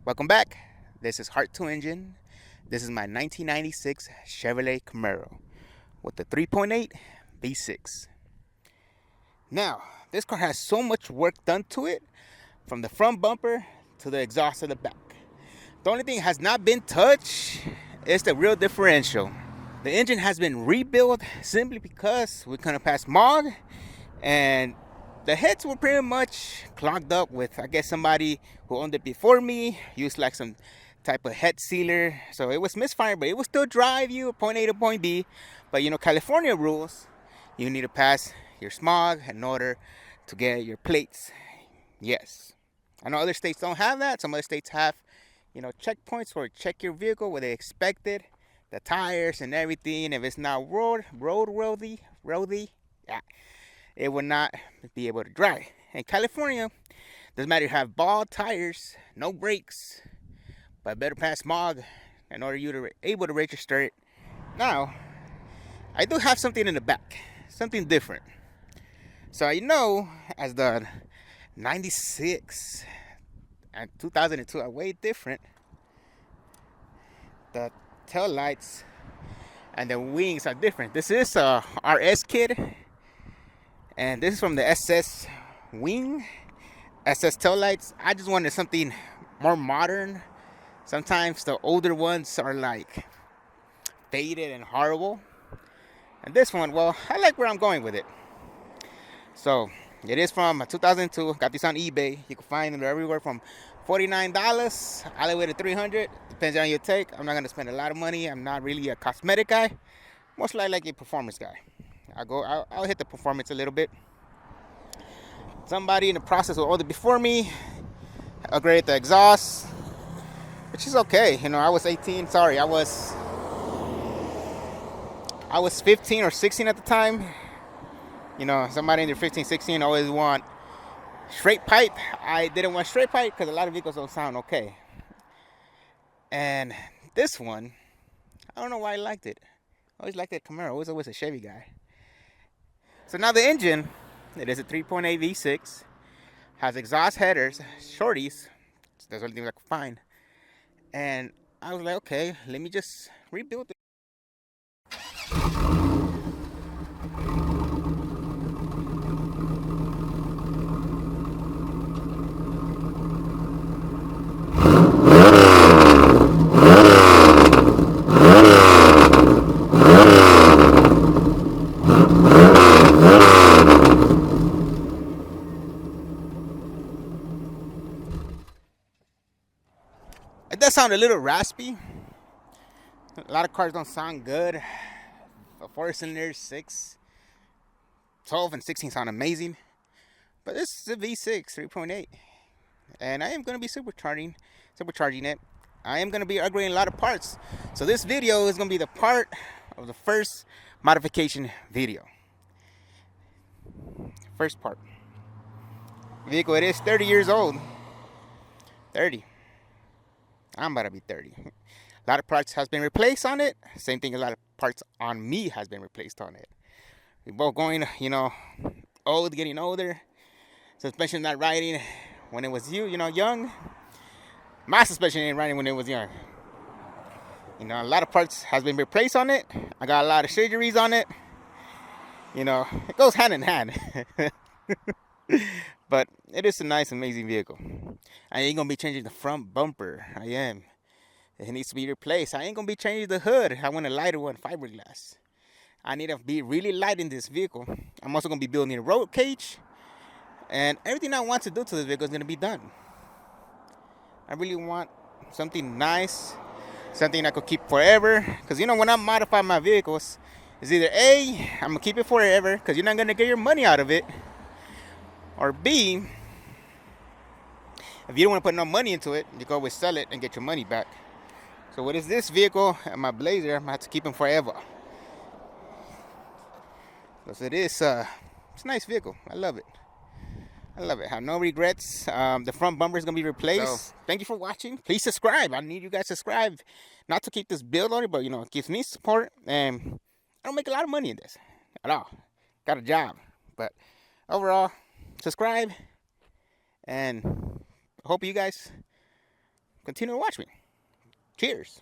Welcome back. This is Heart 2 Engine. This is my 1996 Chevrolet Camaro with the 3.8 V6. Now, this car has so much work done to it, from the front bumper to the exhaust of the back. The only thing that has not been touched is the rear differential. The engine has been rebuilt simply because we couldn't pass MOG, and the heads were pretty much clogged up with, I guess, somebody who owned it before me used like some type of head sealer. So it was misfiring, but it would still drive you point A to point B. But California rules, you need to pass your smog in order to get your plates. Yes. I know other states don't have that. Some other states have, checkpoints where check your vehicle where they expect it, the tires and everything. If it's not roadworthy, yeah, it will not be able to drive. In California, doesn't matter if you have bald tires, no brakes, but better pass MOG in order you to able to register it. Now, I do have something in the back, something different. So as the 96 and 2002 are way different. The tail lights and the wings are different. This is a RS kit, and this is from the SS wing, SS tail lights. I just wanted something more modern. Sometimes the older ones are like faded and horrible, and this one, well, I like where I'm going with it. So it is from 2002. Got this on eBay. You can find it everywhere from $49 all the way to $300. Depends on your take. I'm not gonna spend a lot of money. I'm not really a cosmetic guy. Most likely like a performance guy. I'll hit the performance a little bit. Somebody in the process will order before me, upgrade the exhaust, which is okay. I was 18. Sorry, I was 15 or 16 at the time. Somebody in their 15, 16 always want straight pipe. I didn't want straight pipe because a lot of vehicles don't sound okay. And this one, I don't know why I liked it. I always liked that Camaro. I was always a Chevy guy. So now the engine, it is a 3.8 V6, has exhaust headers, shorties. That's the only thing I could find. And I was like, okay, let me just rebuild it. It does sound a little raspy. A lot of cars don't sound good. A 4-cylinder, 6, 12, and 16 sound amazing. But this is a V6 3.8. And I am going to be supercharging it. I am going to be upgrading a lot of parts. So this video is going to be the part of the first modification video. First part. Vehicle, it is 30 years old. 30. I'm about to be 30. A lot of parts has been replaced on it. Same thing, a lot of parts on me has been replaced on it. We're both going, old, getting older. Suspension not riding when it was young. My suspension ain't riding when it was young. A lot of parts has been replaced on it. I got a lot of surgeries on it. It goes hand in hand. But it is a nice, amazing vehicle. I ain't gonna be changing the front bumper. I am. It needs to be replaced. I ain't gonna be changing the hood. I want a lighter one, fiberglass. I need to be really light in this vehicle. I'm also gonna be building a road cage, and everything I want to do to this vehicle is gonna be done. I really want something nice, something I could keep forever. Because when I modify my vehicles, it's either A, I'm gonna keep it forever because you're not gonna get your money out of it, or B, if you don't want to put no money into it, you can always sell it and get your money back. So what is this vehicle and my Blazer? I'm gonna have to keep them forever. Because it's a nice vehicle. I love it. I have no regrets. The front bumper is gonna be replaced. So, thank you for watching. Please subscribe. I need you guys to subscribe, not to keep this build on it, but it gives me support. And I don't make a lot of money in this at all. Got a job, but overall, subscribe, and I hope you guys continue to watch me. Cheers.